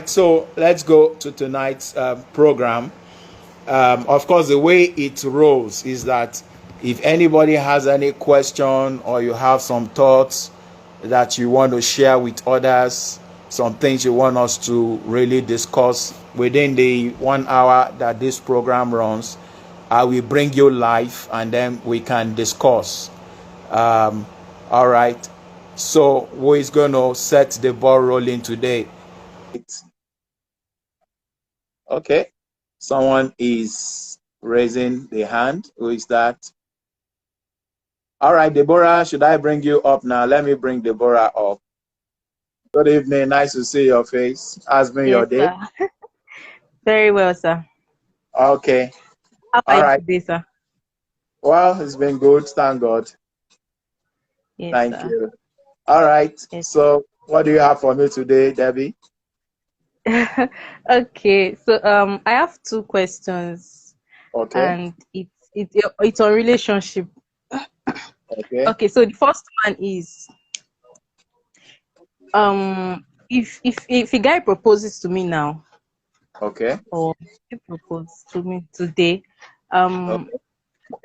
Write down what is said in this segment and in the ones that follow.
right, so let's go to tonight's program. Of course, the way it rolls is that if anybody has any question or you have some thoughts that you want to share with others, some things you want us to really discuss within the 1 hour that this program runs, I will bring you live and then we can discuss. All right. So who is going to set the ball rolling today? Okay. Someone is raising the hand. Who is that? All right, Deborah, should I bring you up now? Let me bring Deborah up. Good evening. Nice to see your face. How's been your Yes, day? sir. Very well, sir. Okay. How are All you right. today, sir? Well, it's been good. Thank God. Yes, Thank sir. you. All right. Yes. So what do you have for me today, Debbie? Okay, so I have two questions, Okay. and it's on relationship. Okay. Okay, so the first one is if a guy proposes to me now, Okay. or he proposes to me today, um, Okay.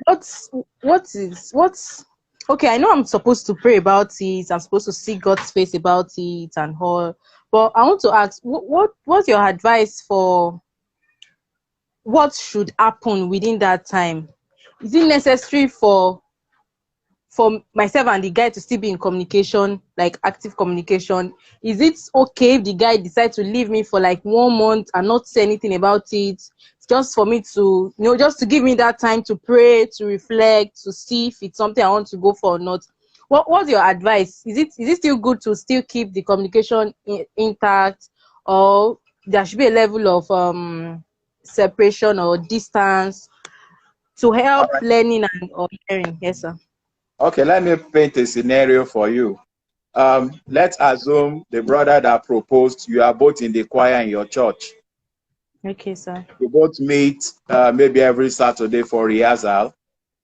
what's what's okay, I know I'm supposed to pray about it, I'm supposed to see God's face about it and all, but I want to ask, what's your advice for what should happen within that time? Is it necessary for myself and the guy to still be in communication, like active communication? Is it okay if the guy decides to leave me for like 1 month and not say anything about it, just for me to, just to give me that time to pray, to reflect, to see if it's something I want to go for or not? What's your advice? Is it still good to still keep the communication intact, or there should be a level of separation or distance to All help right. learning and or hearing? Yes, sir. Okay. Let me paint a scenario for you. Let's assume the brother that proposed, you are both in the choir in your church. Okay, sir. You both meet maybe every Saturday for rehearsal,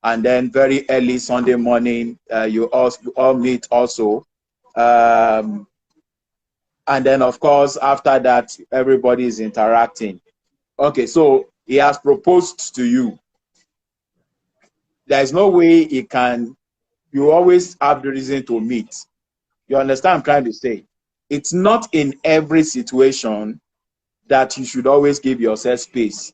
and then very early Sunday morning, you all meet also. Um, and then, of course, after that, everybody is interacting. Okay, so he has proposed to you. There's no way he can, you always have the reason to meet. You understand what I'm trying to say? It's not in every situation that you should always give yourself space.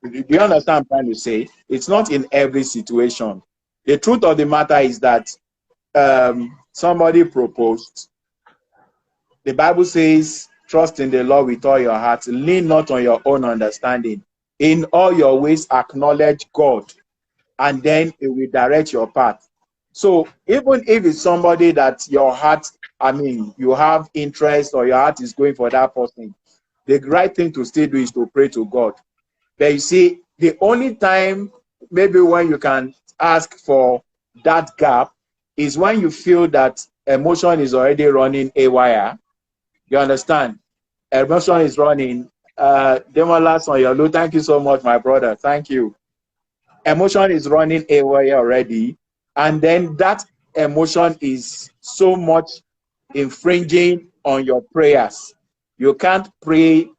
Do you understand what I'm trying to say? It's not in every situation. The truth of the matter is that somebody proposed. The Bible says, trust in the Lord with all your heart, lean not on your own understanding. In all your ways, acknowledge God, and then it will direct your path. So even if it's somebody that your heart, you have interest or your heart is going for that person, the right thing to still do is to pray to God. But you see, the only time maybe when you can ask for that gap is when you feel that emotion is already running haywire. You understand? Emotion is running. Demola on your low. Thank you so much, my brother. Thank you. Emotion is running haywire already. And then that emotion is so much infringing on your prayers. You can't pray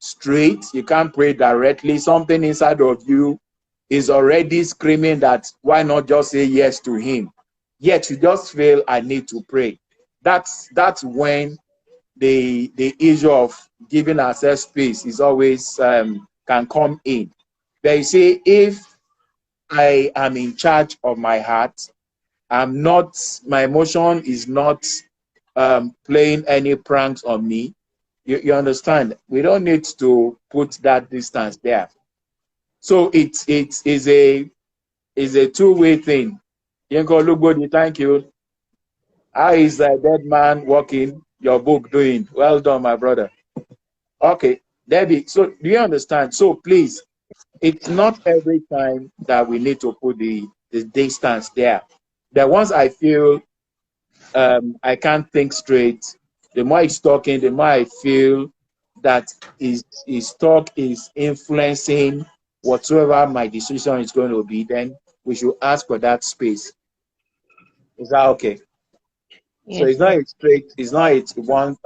straight. You can't pray directly. Something inside of you is already screaming that why not just say yes to him? Yet you just feel I need to pray. That's when the issue of giving ourselves space is always can come in. But you see, if I am in charge of my heart, my emotion is not playing any pranks on me. You understand? We don't need to put that distance there. So it is a two-way thing. Yenko Lugbodi, thank you. How is a dead man walking? Your book doing? Well done, my brother. Okay, Debbie. So do you understand? So please, it's not every time that we need to put the distance there. That once I feel I can't think straight, the more he's talking, the more I feel that his talk is influencing whatsoever my decision is going to be, then we should ask for that space. Is that okay? So Yes, it's not sir. a straight, it's not one,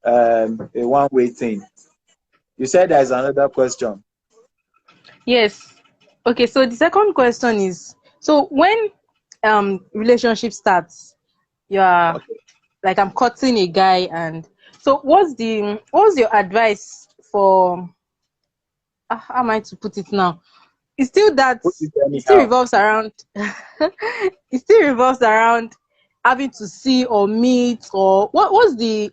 a one-way thing. You said there's another question. Yes. Okay, so the second question is, so when relationship starts, you are Okay. like, I'm cutting a guy, and so what's your advice for, how am I to put it now? It's still that, Put it it still anyhow. revolves around it still revolves around having to see or meet, or what's the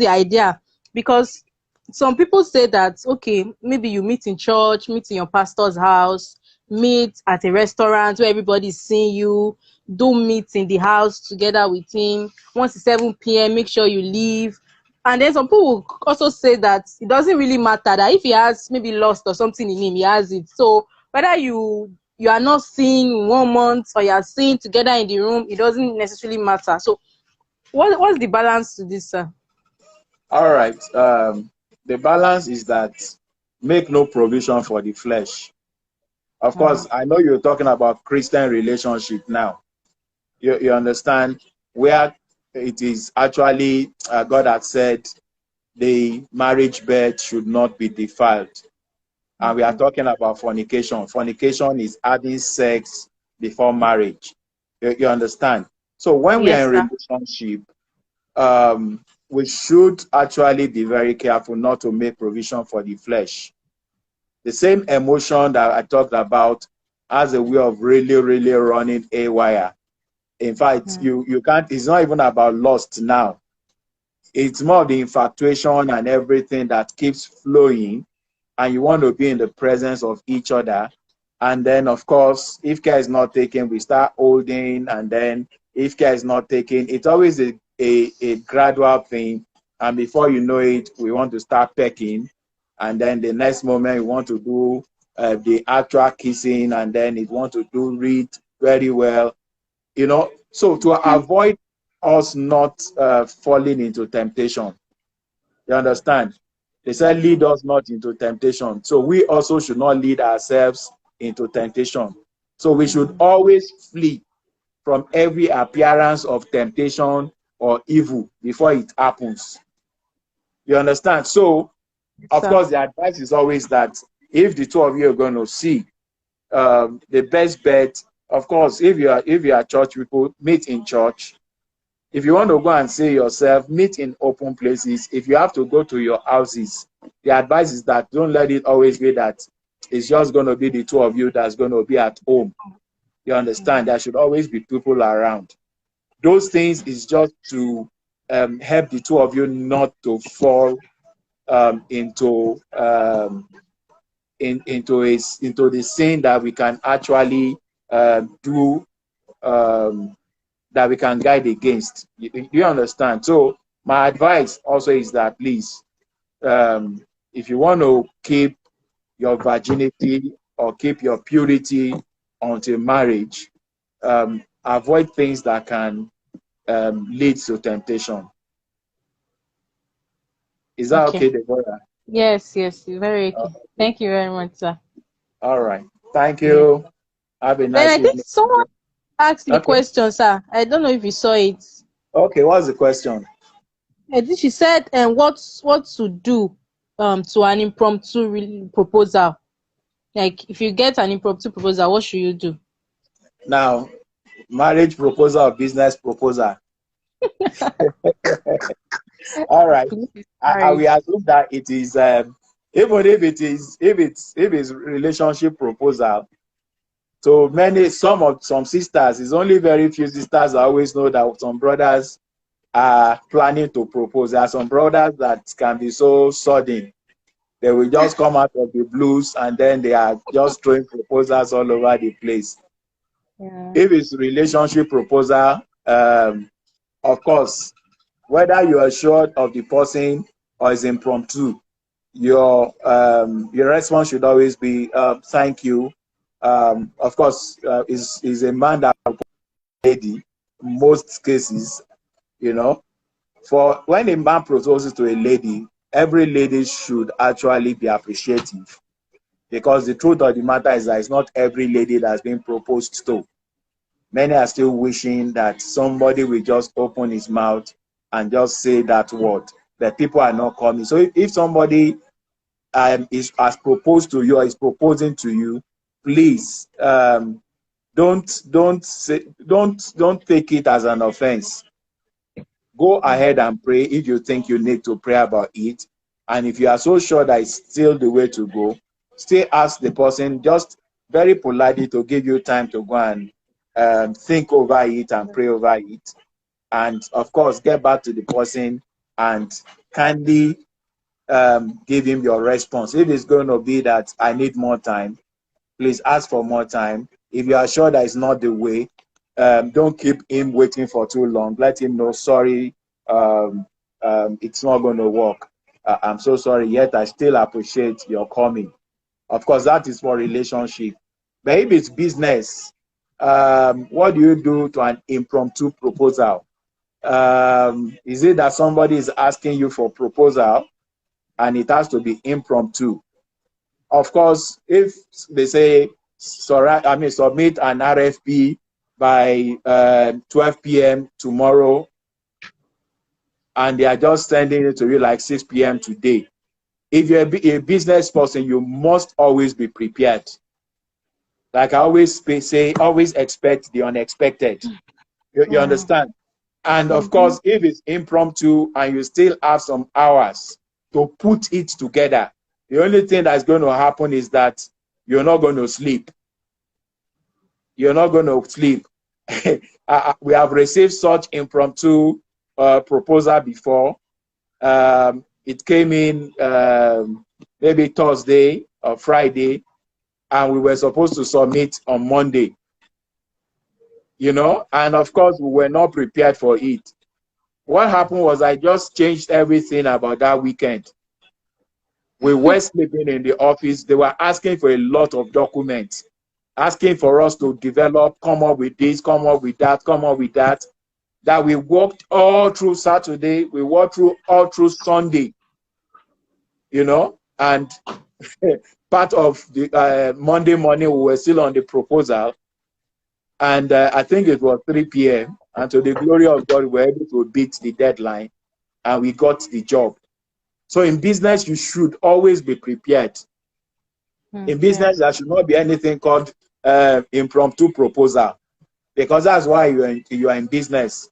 idea? Because some people say that, okay, maybe you meet in church, meet in your pastor's house, meet at a restaurant where everybody's seeing you, do meet in the house together with him. Once it's 7 p.m., make sure you leave. And then some people also say that it doesn't really matter, that if he has maybe lost or something in him, he has it. So whether you are not seeing 1 month or you are seeing together in the room, it doesn't necessarily matter. So what's the balance to this, sir? All right. The balance is that make no provision for the flesh. Of Mm. course, I know you're talking about Christian relationship now. You understand where it is actually God had said the marriage bed should not be defiled. And we are Okay. talking about fornication. Fornication is having sex before marriage. You understand? So when we are Yes, in sir. relationship, we should actually be very careful not to make provision for the flesh. The same emotion that I talked about has a way of really, really running haywire. In fact, Mm. you can't, it's not even about lust now. It's more of the infatuation and everything that keeps flowing, and you want to be in the presence of each other. And then, of course, if care is not taken, we start holding. And then, if care is not taken, it's always a gradual thing. And before you know it, we want to start pecking. And then the next moment, we want to do the actual kissing. And then it want to do read very well. So to avoid us not falling into temptation, you understand? They said, Okay. lead us not into temptation. So we also should not lead ourselves into temptation. So we should Mm. always flee from every appearance of temptation or evil before it happens. You understand? So, Yes, of sir. course, the advice is always that if the two of you are going to see, the best bet, of course, if you are church people, meet in church. If you want to go and see yourself, meet in open places. If you have to go to your houses, the advice is that don't let it always be that it's just going to be the two of you that's going to be at home. You understand? Mm. There should always be people around. Those things is just to help the two of you not to fall into the sin that we can actually do, um, that we can guide against. You understand? So my advice also is that please, if you want to keep your virginity or keep your purity until marriage, avoid things that can lead to temptation. Is that Okay. okay, Deborah? Yes, yes, very Uh, okay. Thank you very much, sir. all right. Thank Yeah. you. Have a Then nice I think evening. someone asked the Okay. question, sir. I don't know if you saw it. Okay. What's the question? I think she said, what to do to an impromptu proposal. Like, if you get an impromptu proposal, what should you do? Now, marriage proposal or business proposal? All right. If it's I marriage. will assume that it is even if it's relationship proposal. So many some sisters, it's only very few sisters that always know that some brothers are planning to propose. There are some brothers that can be so sudden. They will just come out of the blues and then they are just throwing proposals all over the place. Yeah. If it's relationship proposal, of course, whether you are sure of the person or it's impromptu, your response should always be thank you. Of course, is a man that lady most cases, you know. For when a man proposes to a lady, every lady should actually be appreciative, because the truth of the matter is that it's not every lady that's been proposed to. Many are still wishing that somebody will just open his mouth and just say that word. The people are not coming. So if somebody is has proposed to you or is proposing to you, please don't take it as an offense. Go ahead and pray if you think you need to pray about it. And if you are so sure that it's still the way to go, still ask the person just very politely to give you time to go and think over it and pray over it. And of course, get back to the person and kindly give him your response. If it's going to be that I need more time, please ask for more time. If you are sure that it's not the way, don't keep him waiting for too long. Let him know, sorry, it's not going to work. I'm so sorry, yet I still appreciate your coming. Of course, that is for relationship. But if it's business, what do you do to an impromptu proposal? Is it that somebody is asking you for proposal and it has to be impromptu? Of course, if they say, submit an RFP by 12 p.m. tomorrow, and they are just sending it to you like 6 p.m. today. If you're a business person, you must always be prepared. Like I always say, always expect the unexpected. You Yeah. understand? And of Mm-hmm. course, if it's impromptu and you still have some hours to put it together, the only thing that's going to happen is that you're not going to sleep. You're not going to sleep. We have received such impromptu proposal before. It came in maybe Thursday or Friday, and we were supposed to submit on Monday. And of course, we were not prepared for it. What happened was I just changed everything about that weekend. We were sleeping in the office. They were asking for a lot of documents, asking for us to develop, come up with this, come up with that, come up with that. That we worked all through Saturday, we worked through all through Sunday, and part of the Monday morning we were still on the proposal, and I think it was 3 p.m. and to the glory of God, we were able to beat the deadline and we got the job. So in business, you should always be prepared. In Yeah. business, there should not be anything called impromptu proposal, because that's why you are in business.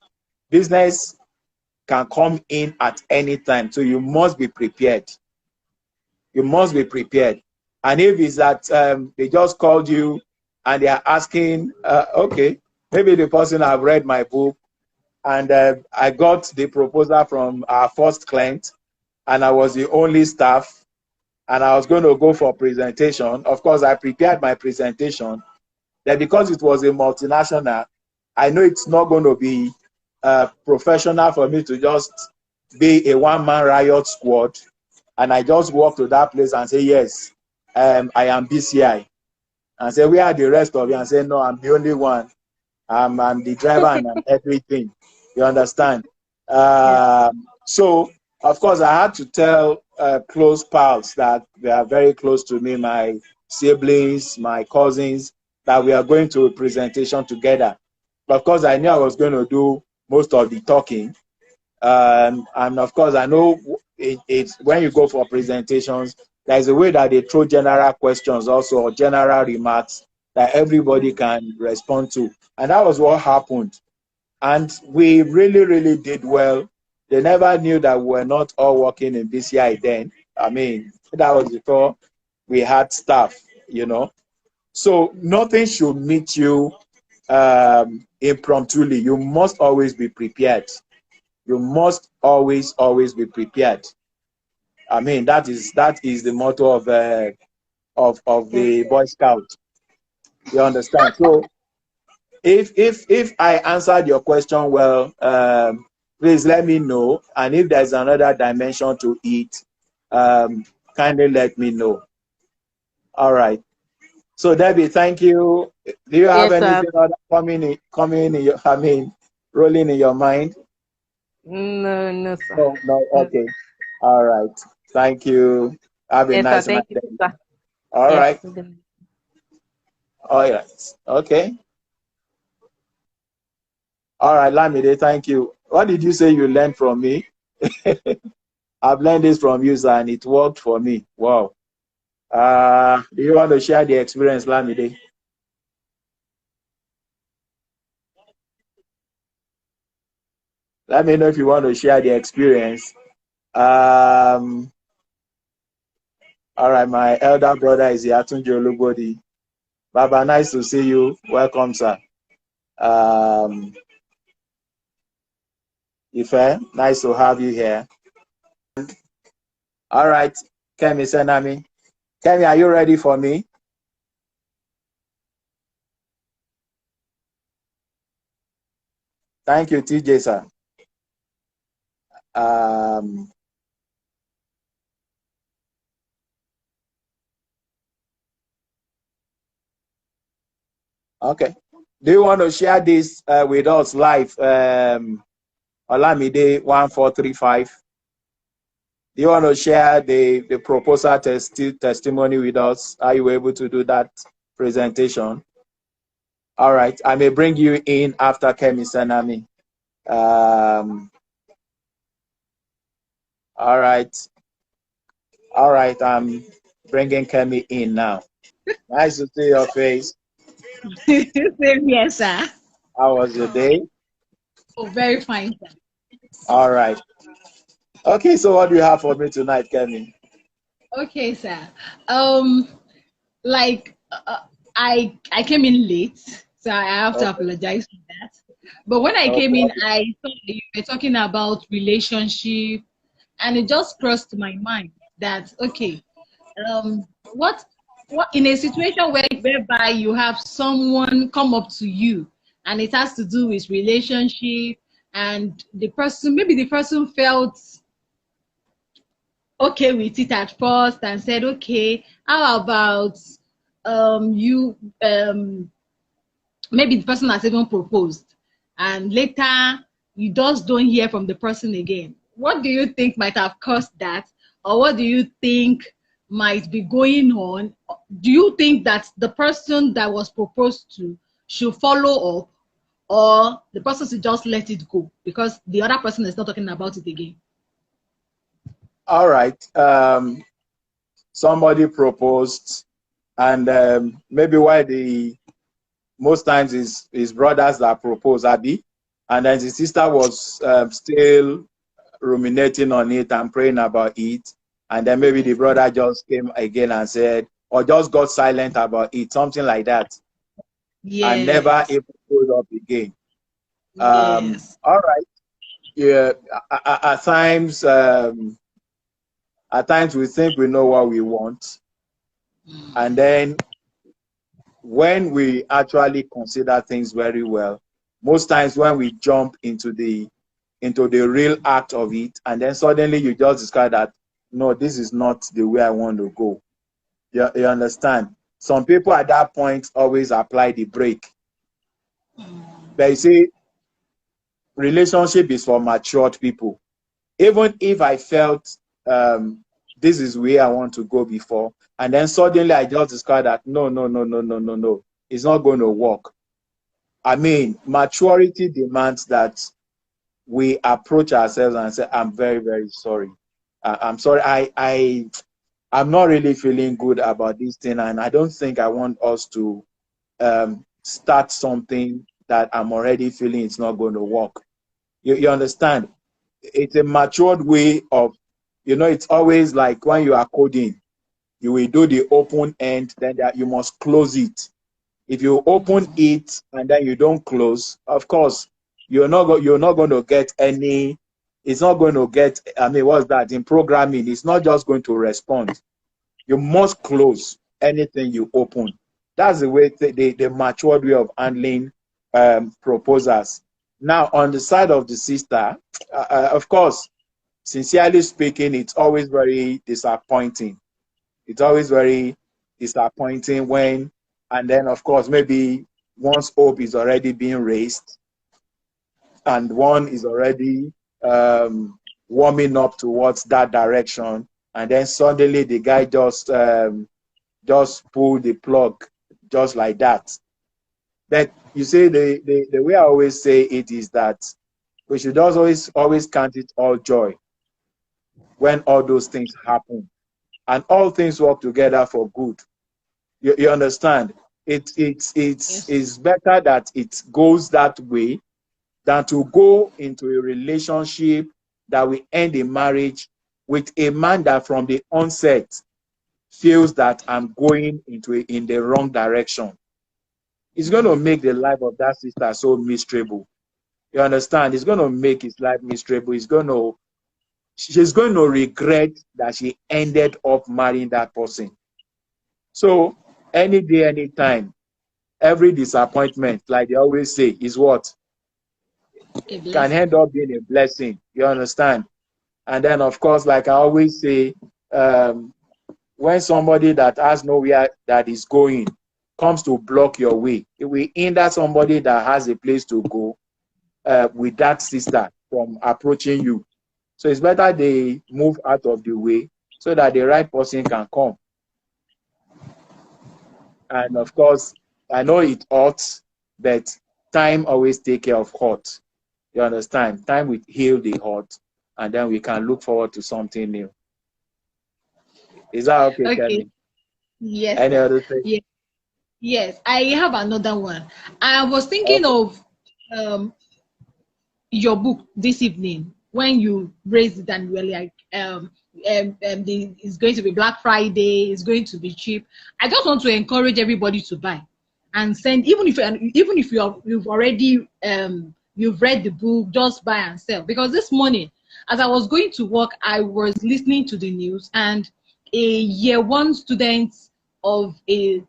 Business can come in at any time, so you must be prepared. You must be prepared. And if it's that they just called you and they are asking, okay, maybe the person have read my book and I got the proposal from our first client and I was the only staff and I was going to go for presentation. Of course, I prepared my presentation. Then because it was a multinational, I know it's not going to be professional for me to just be a one-man riot squad. And I just walk to that place and say, yes, I am BCI. And say, where are the rest of you? And say, no, I'm the only one. I'm the driver and I'm everything. You understand? Yeah. So, of course, I had to tell close pals that they are very close to me, my siblings, my cousins, that we are going to a presentation together. But of course, I knew I was going to do most of the talking. And of course, I know it's when you go for presentations, there's a way that they throw general questions also, or general remarks that everybody can respond to. And that was what happened. And we really, really did well. They never knew that we were not all working in BCI then. I mean, that was before we had staff. So nothing should meet you impromptu. You must always be prepared. You must always, always be prepared. I mean, that is the motto of Yeah. the Boy Scout. You understand? So if I answered your question well, please let me know. And if there's another dimension to it, kindly let me know. All right. So Debbie, thank you. Do you have Yes, sir. anything other coming in your, rolling in your mind? No, no, sir. No, no. No. Okay. All right. Thank you. Have a Yes, sir. nice Thank you, night. sir. All right. Yes. Good. All right. Okay. All right, Lamide, thank you. What did you say you learned from me? I've learned this from you, sir, and it worked for me. Wow. Do you want to share the experience, Lamide? Let me know if you want to share the experience. Um, all right, my elder brother is here, Atunji Olubodi. Baba, nice to see you. Welcome, sir. Um, Ife, nice to have you here. All right, Kemi Senami. Kemi, are you ready for me? Thank you, TJ, sir. Um, okay. Do you want to share this with us live? Olamide 1435. Do you want to share the proposal testimony with us? Are you able to do that presentation? All right. I may bring you in after Kemi Senami. All right. All right. I'm bringing Kemi in now. Nice to see your face. Same here, sir. How was your day? Oh, very fine, sir. All right. Okay. So what do you have for me tonight, Kemi? Okay, sir. Um, like I came in late, so I have to Okay. apologize for that. But when I No came in, problem. I thought that you were talking about relationship, and it just crossed my mind that okay, what in a situation whereby you have someone come up to you, and it has to do with relationship, and the person felt okay with it at first and said, okay, how about you maybe the person has even proposed and later you just don't hear from the person again. What do you think might have caused that? Or what do you think might be going on? Do you think that the person that was proposed to should follow up, or the person should just let it go because the other person is not talking about it again? All right. Somebody proposed, and maybe why the most times his brothers that propose, Abby, and then his sister was still ruminating on it and praying about it, and then maybe the Yes. brother just came again and said, or just got silent about it, something like that, and never Yes. even showed up again. Yes. All right, yeah. At times, we think we know what we want, and then when we actually consider things very well, most times when we jump into the real act of it, and then suddenly you just discover that no, this is not the way I want to go. You understand? Some people at that point always apply the brake. But you see, relationship is for matured people. Even if I felt this is where I want to go before, and then suddenly I just discover that no, no, no, no, no, no, no, it's not going to work. I mean, maturity demands that we approach ourselves and say, I'm very, very sorry. I'm sorry. I'm not really feeling good about this thing, and I don't think I want us to start something that I'm already feeling it's not going to work. You understand? It's a matured way of, it's always like when you are coding, you will do the open end, then that you must close it. If you open it and then you don't close, of course, you're not going to get any. It's not going to get. I mean, what's that in programming? It's not just going to respond. You must close anything you open. That's the way the matured way of handling proposals. Now, on the side of the sister, of course, sincerely speaking, it's always very disappointing. It's always very disappointing when, and then of course, maybe one's hope is already being raised and one is already warming up towards that direction, and then suddenly the guy just pull the plug just like that. But you say the way I always say it is that we should always count it all joy when all those things happen, and all things work together for good. You understand? Yes. It's better that it goes that way than to go into a relationship that will end in marriage with a man that from the onset feels that I'm going in the wrong direction. It's going to make the life of that sister so miserable. You understand? It's going to make his life miserable. She's going to regret that she ended up marrying that person. So any day, anytime, every disappointment, like they always say, is what A can blessing. end up being a blessing. You understand? And then, of course, like I always say, um, when somebody that has nowhere that is going comes to block your way, it will hinder somebody that has a place to go with that sister from approaching you. So it's better they move out of the way so that the right person can come. And of course, I know it hurts, but time always take care of hurt. You understand? Time will heal the hurt, and then we can look forward to something new. Is that okay, Okay. Kenny? Yes, Any sir. other thing? Yes. Yes. I have another one. I was thinking Okay. of um your book this evening when you raised it and you were like it's going to be Black Friday, it's going to be cheap. I just want to encourage everybody to buy and send, even if you've already you've read the book, just buy and sell. Because this morning as I was going to work, I was listening to the news, and a year one student of a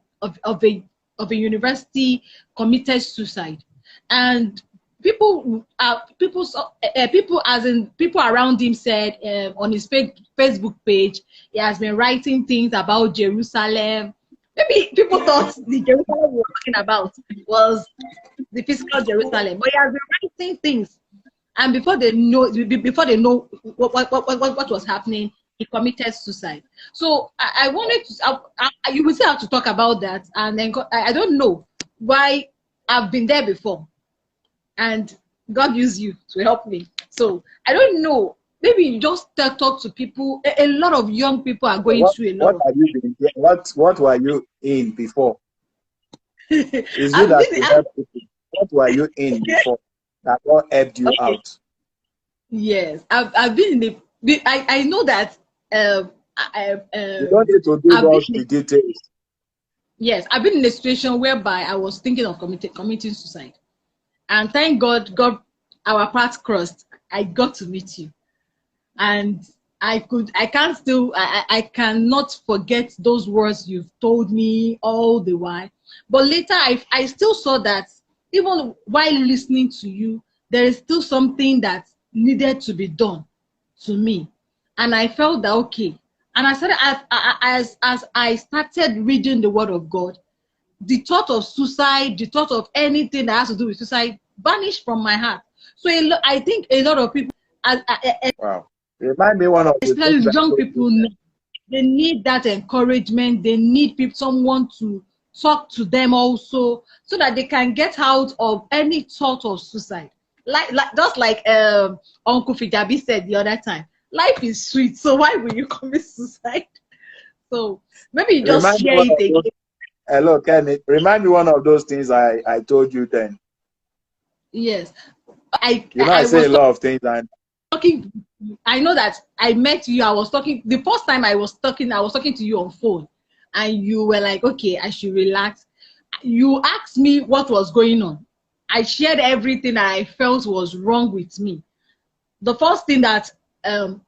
of a university committed suicide. And people as in people around him said, on his Facebook page, he has been writing things about Jerusalem. Maybe people thought the Jerusalem we were talking about was the physical Jerusalem, but he has been writing things, and before they know what was happening, he committed suicide. So I wanted to you will still have to talk about that. And then I don't know why. I've been there before, and God used you to help me. So I don't know. Maybe you just talk to people. A lot of young people are going through a lot What of. have you been? What were you in before? It's good I've that been. you help people. What were you in before that God helped you Okay. out? Yes, I've been in the. I know that. You don't need to give I've been us in the details. yes, I've been in a situation whereby I was thinking of committing suicide, and thank God, our paths crossed. I got to meet you, and I cannot forget those words you've told me all the while. But later I still saw that even while listening to you, there is still something that needed to be done to me. And I felt that okay. And I started as I started reading the word of God, the thought of suicide, the thought of anything that has to do with suicide vanished from my heart. So I think a lot of people, Wow. Remind me one of the things especially I young told you people, then. they need that encouragement. They need someone to talk to them also, so that they can get out of any thought of suicide. Like just like Uncle Fijabi said the other time, life is sweet, so why will you commit suicide? So maybe you just Remind me share one it of those. again. Hello, Kenny. Remind me one of those things I told you then. Yes, I You know, I I say a was lot of things, and talking. I know that I met you. I was talking the first time I was talking. I was talking to you on phone, and you were like, "Okay, I should relax." You asked me what was going on. I shared everything I felt was wrong with me. The first thing that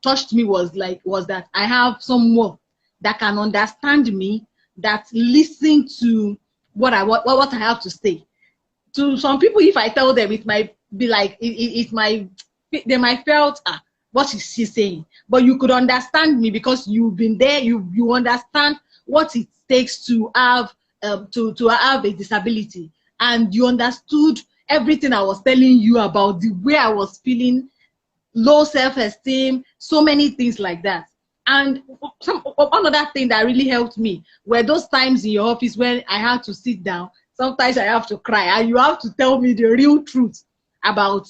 touched me was that I have someone that can understand me, that listen to what I have to say. To some people, if I tell them, it might be like it might, they might felt, what is she saying? But you could understand me because you've been there. You understand what it takes to have to have a disability, and you understood everything I was telling you about the way I was feeling, low self-esteem, so many things like that. And one other thing that really helped me were those times in your office when I had to sit down, sometimes I have to cry, and you have to tell me the real truth about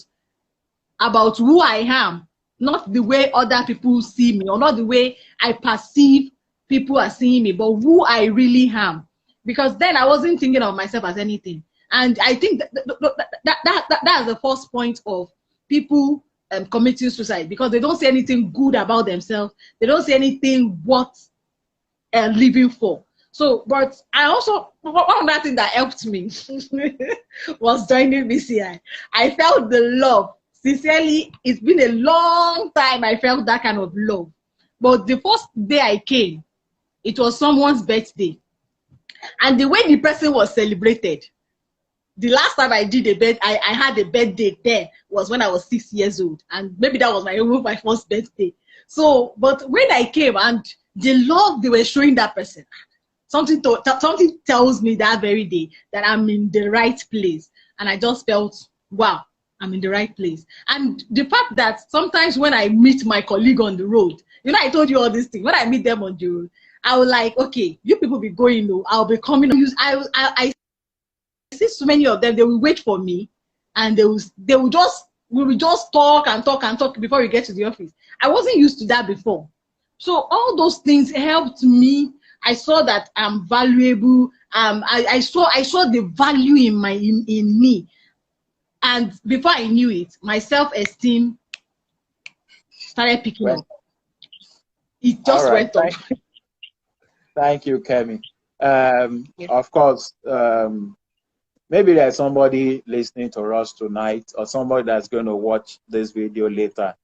who I am, not the way other people see me, or not the way I perceive people are seeing me, but who I really am. Because then I wasn't thinking of myself as anything. And I think that's the first point of people committing suicide, because they don't see anything good about themselves. They don't see anything worth living for. So, but I also, one other thing that helped me was joining BCI. I felt the love. Sincerely, it's been a long time I felt that kind of love. But the first day I came, it was someone's birthday. And the way the person was celebrated, the last time I did I had a birthday there was when I was 6 years old. And maybe that was my first birthday. So, but when I came and the love they were showing that person, something tells me that very day that I'm in the right place. And I just felt, wow, I'm in the right place. And the fact that sometimes when I meet my colleague on the road, you know, I told you all these things. When I meet them on the road, I was like, okay, you people be going, no, I'll be coming. I see so many of them, they will wait for me, and we will just talk and talk and talk before we get to the office. I wasn't used to that before. So all those things helped me. I saw that I'm valuable. I saw the value in me. And before I knew it, my self-esteem started picking up. It just went up. Thank you, Kemi. Of course, maybe there's somebody listening to us tonight, or somebody that's going to watch this video later.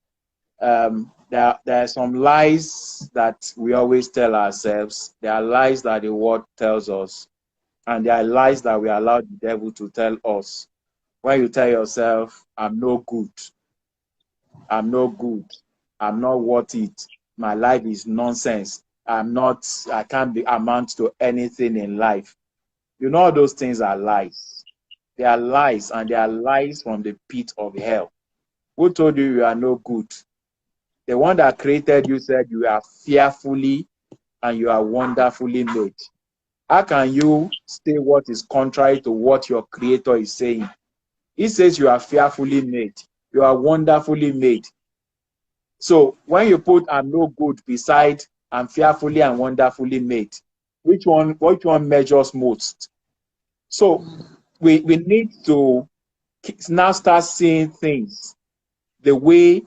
There are some lies that we always tell ourselves. There are lies that the world tells us, and there are lies that we allow the devil to tell us. When you tell yourself, I'm no good, I'm no good, I'm not worth it, my life is nonsense, I can't amount to anything in life. You know, those things are lies. They are lies, and they are lies from the pit of hell. Who told you you are no good? The one that created you said you are fearfully and you are wonderfully made. How can you say what is contrary to what your creator is saying? He says you are fearfully made. You are wonderfully made. So when you put I'm no good beside I'm fearfully and wonderfully made, which one measures most? So we need to now start seeing things the way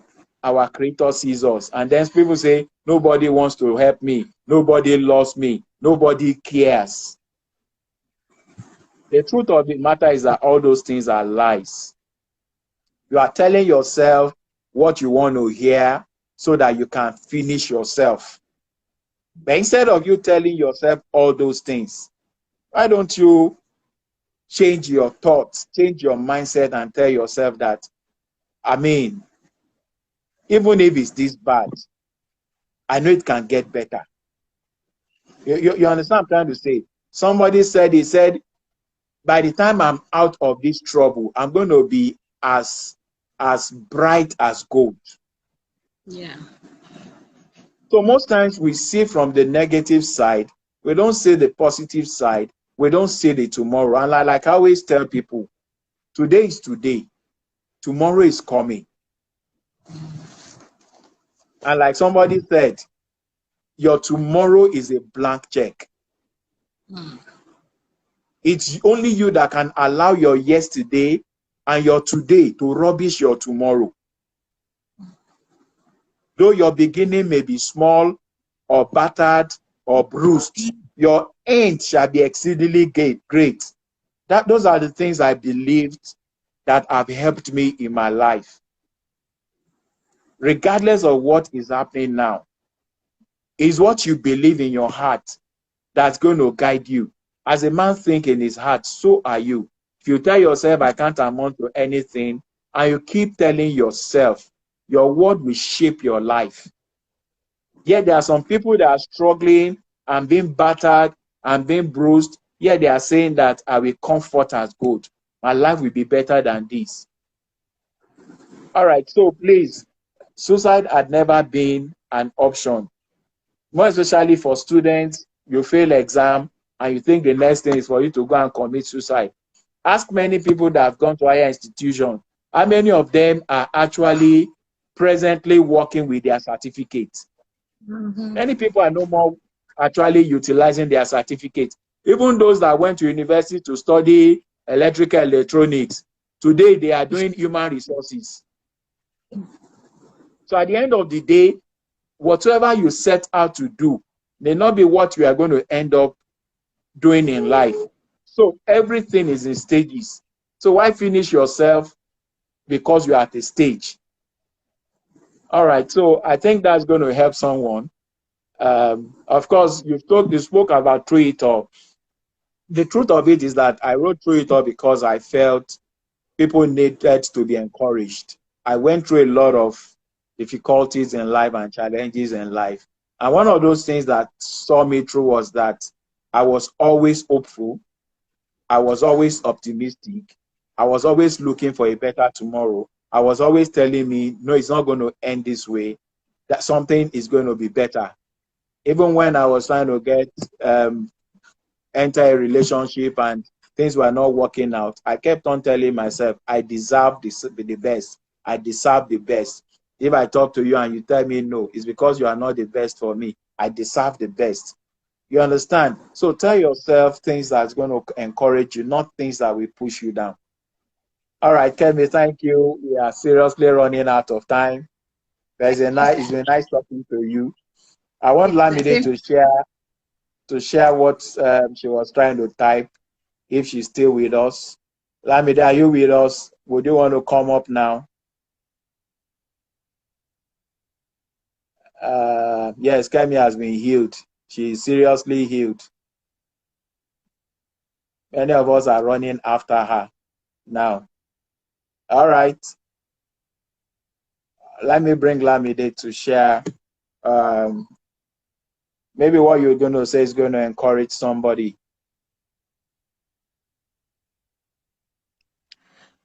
our creator sees us. And then people say, nobody wants to help me, nobody loves me, nobody cares. The truth of the matter is that all those things are lies. You are telling yourself what you want to hear so that you can finish yourself. But instead of you telling yourself all those things, why don't you change your thoughts, change your mindset, and tell yourself that, I mean, even if it's this bad, I know it can get better. You understand what I'm trying to say? Somebody said, he said, by the time I'm out of this trouble, I'm going to be as bright as gold. Yeah. So most times we see from the negative side, we don't see the positive side, we don't see the tomorrow. And like I always tell people, today is today, tomorrow is coming. And like somebody said, your tomorrow is a blank check. It's only you that can allow your yesterday and your today to rubbish your tomorrow. Though your beginning may be small or battered or bruised, your end shall be exceedingly great. Those are the things I believed that have helped me in my life. Regardless of what is happening now, is what you believe in your heart that's going to guide you. As a man thinks in his heart, so are you. If you tell yourself, I can't amount to anything, and you keep telling yourself, your word will shape your life. Yet there are some people that are struggling and being battered and being bruised. Yet they are saying that I will comfort as good. My life will be better than this. All right, so please, suicide had never been an option. More especially for students, you fail exam, and you think the next thing is for you to go and commit suicide. Ask many people that have gone to higher institutions. How many of them are actually presently working with their certificates? Many people are no more actually utilizing their certificates. Even those that went to university to study electrical electronics, today they are doing human resources. So at the end of the day, whatever you set out to do may not be what you are going to end up doing in life. So everything is in stages. So why finish yourself because you're at a stage? All right. So I think that's going to help someone. Of course, you spoke about Through It All. The truth of it is that I wrote Through It All because I felt people needed to be encouraged. I went through a lot of difficulties in life and challenges in life. And one of those things that saw me through was that I was always hopeful. I was always optimistic. I was always looking for a better tomorrow. I was always telling me, no, it's not going to end this way, that something is going to be better. Even when I was trying to enter a relationship and things were not working out, I kept on telling myself, I deserve the best. I deserve the best. If I talk to you and you tell me no, it's because you are not the best for me. I deserve the best. You understand? So tell yourself things that's going to encourage you, not things that will push you down. All right, Kemi, thank you. We are seriously running out of time. It's been nice talking to you. I want Lamide to share what she was trying to type, if she's still with us. Lamide, are you with us? Would you want to come up now? Yes, Kemi has been healed. She's seriously healed. Many of us are running after her now. All right. Let me bring Lamide to share. Maybe what you're going to say is going to encourage somebody.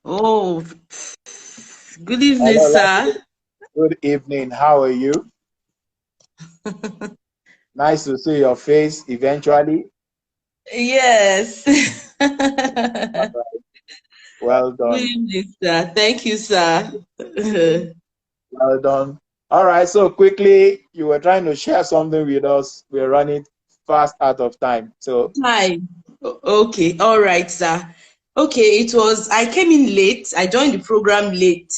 Oh, good evening, Hello, sir. good evening. How are you? Nice to see your face eventually. Yes. Well Good done. evening, sir. Thank you, sir. Well done. All right. So quickly, you were trying to share something with us. We're running fast out of time. So Hi. Okay. All right, sir. Okay, I came in late. I joined the program late,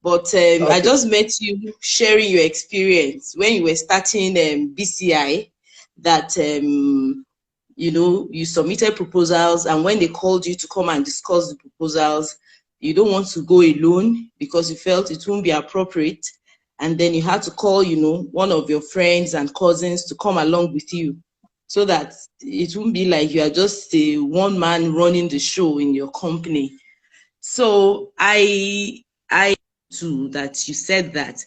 but I okay. just met you sharing your experience when you were starting BCI, that you submitted proposals, and when they called you to come and discuss the proposals, you don't want to go alone because you felt it wouldn't be appropriate. And then you had to call, one of your friends and cousins to come along with you so that it wouldn't be like you are just a one man running the show in your company. So I too that you said that.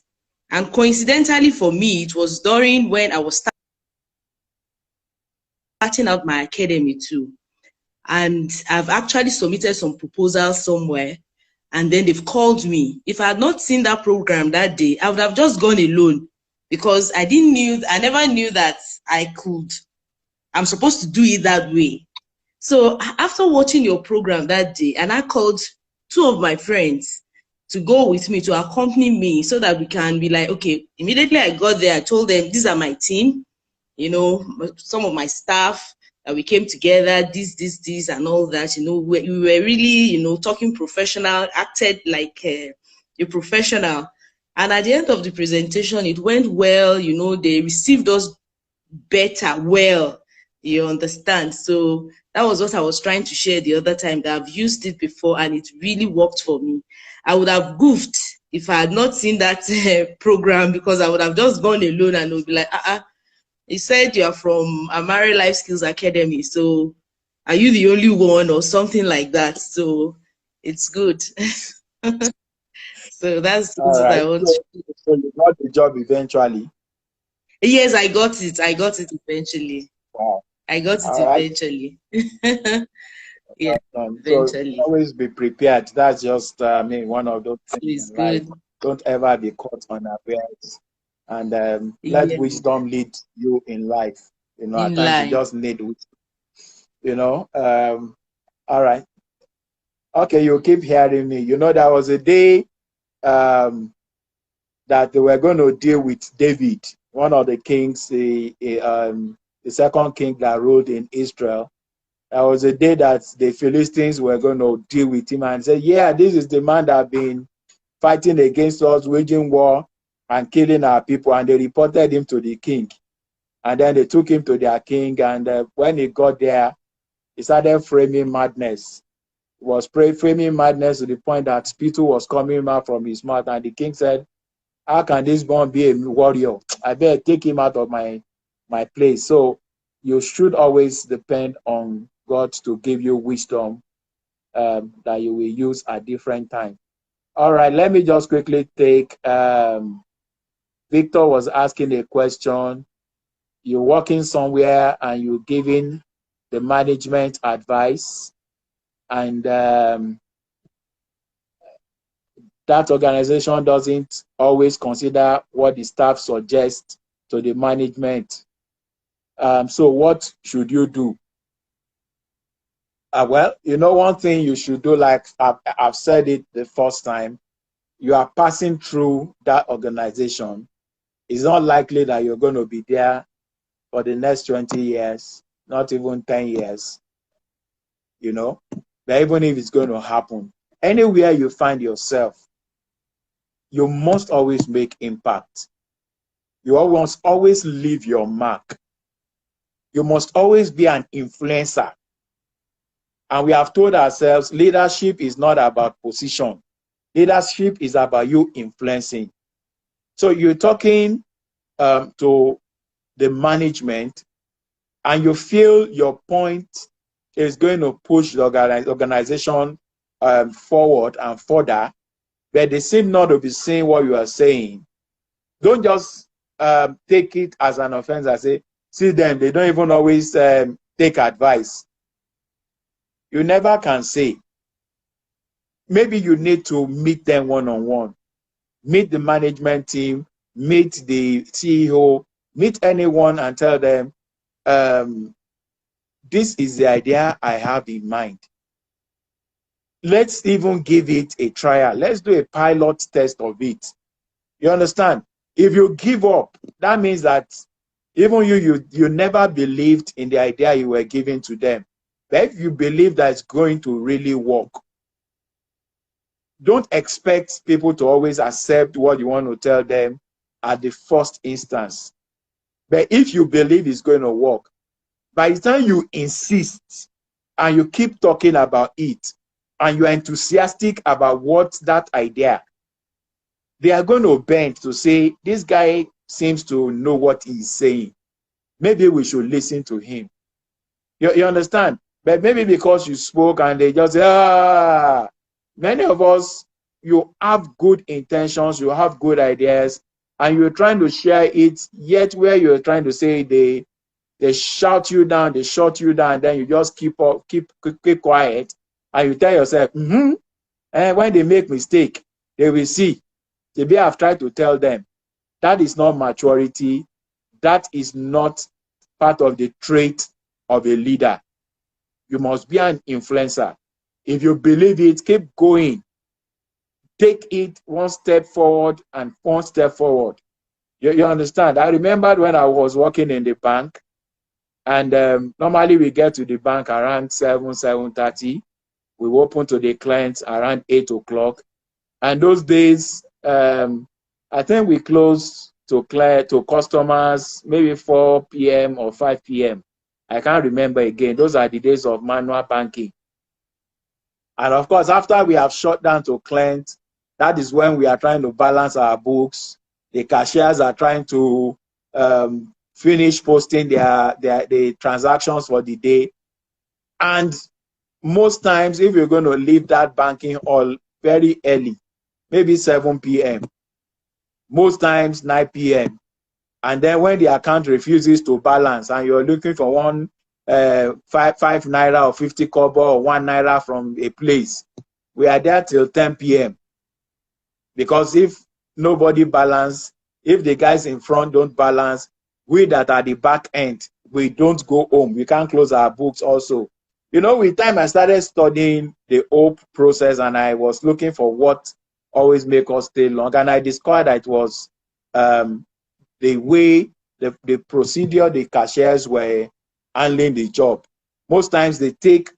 And coincidentally for me, it was during when I was starting out my academy too. And I've actually submitted some proposals somewhere, and then they've called me. If I had not seen that program that day, I would have just gone alone because I never knew that I'm supposed to do it that way. So after watching your program that day, and I called two of my friends to go with me, to accompany me so that we can be like, okay, immediately I got there, I told them, these are my team, some of my staff, that we came together, this, and all that, we were really, talking professional, acted like a professional. And at the end of the presentation, it went well, they received us better, well, you understand? So that was what I was trying to share the other time, that I've used it before and it really worked for me. I would have goofed if I had not seen that program, because I would have just gone alone and would be like, he said you are from Amari Life Skills Academy, so are you the only one or something like that? So it's good. So that's All what right. I want So, to. so you got the job eventually. Yes, I got it. I got it eventually. Wow. I got it All right. eventually. Yeah, So eventually. always be prepared. That's just one of those So things it's in life. good. Don't ever be caught unawares, and let Yeah, wisdom lead you in life. I in think you life. just need wisdom. You know, all right. Okay, you keep hearing me. You know, there was a day that they were going to deal with David, one of the kings, the second king that ruled in Israel. There was a day that the Philistines were going to deal with him and say, yeah, this is the man that been fighting against us, waging war and killing our people. And they reported him to the king. And then they took him to their king. And when he got there, he started framing madness. He was framing madness to the point that spittle was coming out from his mouth. And the king said, how can this born be a warrior? I better take him out of my place. So you should always depend on God to give you wisdom that you will use at different times. All right, let me just quickly take, Victor was asking a question. You're working somewhere and you're giving the management advice, and that organization doesn't always consider what the staff suggests to the management. So what should you do? Well, you know, one thing you should do, like I've said it the first time, you are passing through that organization. It's not likely that you're going to be there for the next 20 years, not even 10 years, you know. But even if it's going to happen, anywhere you find yourself, you must always make impact. You must always leave your mark. You must always be an influencer. And we have told ourselves leadership is not about position. Leadership is about you influencing. So you're talking to the management and you feel your point is going to push the organization forward and further, but they seem not to be saying what you are saying. Don't just take it as an offense and say, see them, they don't even always take advice. You never can say. Maybe you need to meet them one-on-one. Meet the management team, meet the CEO, meet anyone and tell them, this is the idea I have in mind. Let's even give it a trial. Let's do a pilot test of it. You understand? If you give up, that means that even you never believed in the idea you were giving to them. But if you believe that it's going to really work, don't expect people to always accept what you want to tell them at the first instance. But if you believe it's going to work, by the time you insist and you keep talking about it and you're enthusiastic about what that idea, they are going to bend to say, this guy seems to know what he's saying. Maybe we should listen to him. You understand? But maybe because you spoke and they just say, many of us, you have good intentions, you have good ideas, and you're trying to share it, yet where you're trying to say they shout you down, they shut you down, then you just keep quiet, and you tell yourself, and when they make mistake, they will see. Maybe I've tried to tell them. That is not maturity. That is not part of the trait of a leader. You must be an influencer. If you believe it, keep going. Take it one step forward and one step forward. You understand? I remembered when I was working in the bank, and normally we get to the bank around 7:30. We open to the clients around 8 o'clock. And those days, I think we close to customers maybe 4 p.m. or 5 p.m. I can't remember again. Those are the days of manual banking. And of course, after we have shut down to clients, that is when we are trying to balance our books. The cashiers are trying to finish posting the transactions for the day. And most times, if you're going to leave that banking hall very early, maybe 7 p.m., most times 9 p.m., and then when the account refuses to balance and you're looking for one 5 naira or 50 kobo or 1 naira from a place, we are there till 10 p.m. Because if nobody balance, if the guys in front don't balance, we that are the back end, we don't go home. We can't close our books also. You know, with time I started studying the hope process, and I was looking for what always make us stay long. And I discovered that it was the way, the procedure the cashiers were handling the job. Most times they take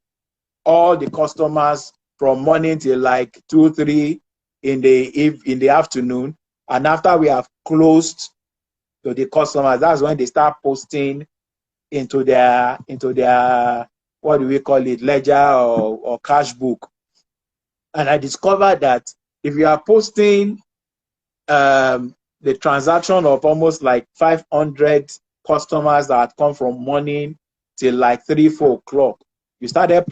all the customers from morning till like 2, 3 in the afternoon, and after we have closed to the customers, that's when they start posting into their what do we call it, ledger or cash book. And I discovered that if you are posting the transaction of almost like 500 customers that come from morning till like 3, 4 o'clock, you started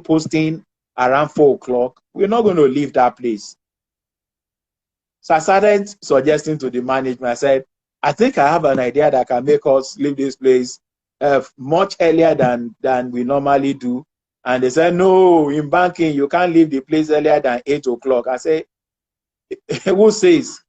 posting around 4 o'clock, we're not going to leave that place. So I started suggesting to the management, I said, I think I have an idea that can make us leave this place much earlier than we normally do. And they said, no, in banking, you can't leave the place earlier than 8 o'clock. I said, who says?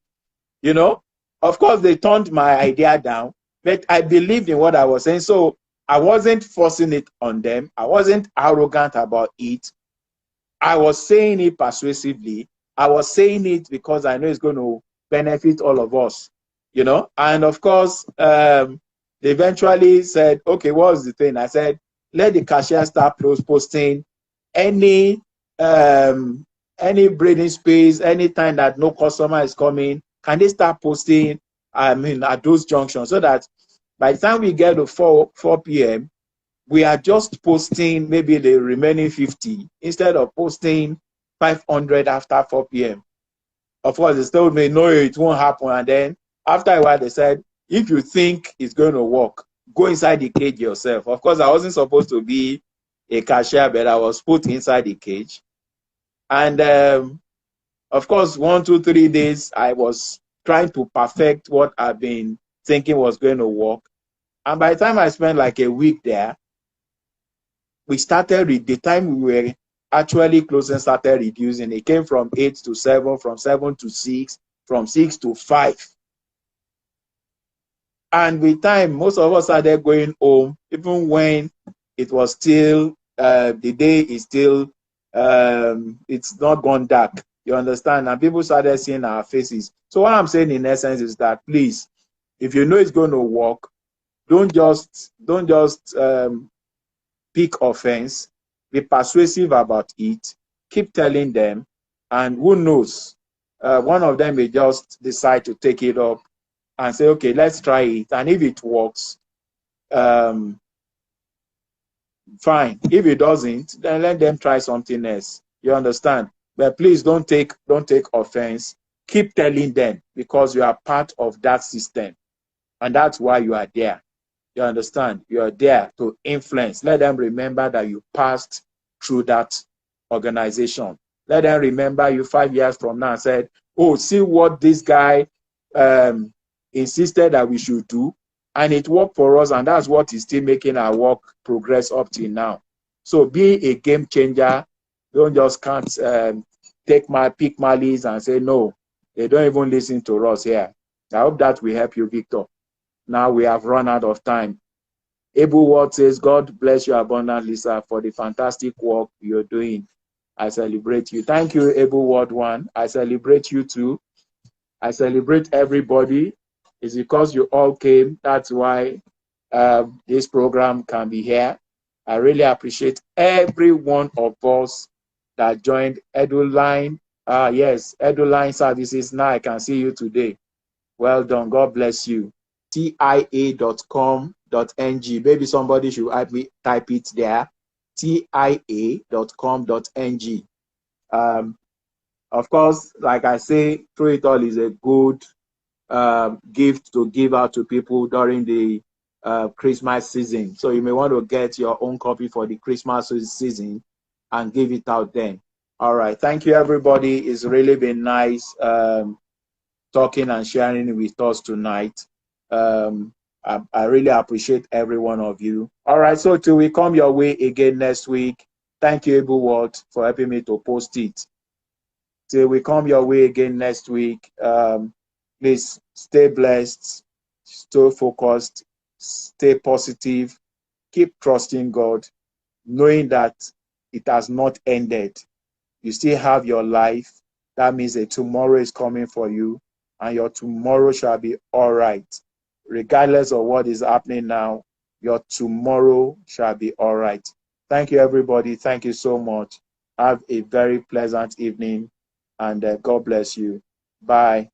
You know, of course, they turned my idea down, but I believed in what I was saying. So I wasn't forcing it on them. I wasn't arrogant about it. I was saying it persuasively. I was saying it because I know it's going to benefit all of us, you know. And of course, they eventually said, okay, what was the thing? I said, let the cashier start posting any breathing space, anytime that no customer is coming, can they start posting, at those junctions, so that by the time we get to 4 p.m., we are just posting maybe the remaining 50 instead of posting 500 after 4 p.m. Of course, they told me, no, it won't happen. And then after a while, they said, if you think it's going to work, go inside the cage yourself. Of course, I wasn't supposed to be a cashier, but I was put inside the cage. And of course, 1, 2, 3 days, I was trying to perfect what I've been thinking was going to work. And by the time I spent like a week there, we started, the time we were actually closing started reducing. It came from 8 to 7, from 7 to 6, from 6 to 5. And with time, most of us started going home, even when it was still, the day is still, it's not gone dark. You understand? And people started seeing our faces. So what I'm saying in essence is that, please, if you know it's going to work, don't just pick offense. Be persuasive about it. Keep telling them, and who knows, one of them may just decide to take it up and say, okay, let's try it. And if it works, fine. If it doesn't, then let them try something else. You understand? But please don't take offense. Keep telling them, because you are part of that system, and that's why you are there. You understand? You are there to influence. Let them remember that you passed through that organization. Let them remember you 5 years from now and said, oh, see what this guy insisted that we should do, and it worked for us, and that's what is still making our work progress up till now. So be a game changer. Don't just pick malice and say, no, they don't even listen to us here. I hope that will help you, Victor. Now we have run out of time. Abel Ward says, God bless you abundantly, sir, for the fantastic work you're doing. I celebrate you. Thank you, Abel Ward 1. I celebrate you too. I celebrate everybody. It's because you all came. That's why this program can be here. I really appreciate every one of us that joined EduLine. Yes, EduLine services. Now I can see you today. Well done. God bless you. tia.com.ng. Maybe somebody should help me type it there. tia.com.ng. Of course, like I say, Through It All is a good gift to give out to people during the Christmas season. So you may want to get your own copy for the Christmas season and give it out then. All right. Thank you, everybody. It's really been nice talking and sharing with us tonight. I really appreciate every one of you. All right, so till we come your way again next week, thank you, Abel Ward, for helping me to post it. Till we come your way again next week, please stay blessed, stay focused, stay positive, keep trusting God, knowing that it has not ended. You still have your life. That means that tomorrow is coming for you, and your tomorrow shall be all right. Regardless of what is happening now, your tomorrow shall be all right. Thank you, everybody. Thank you so much. Have a very pleasant evening, and God bless you. Bye.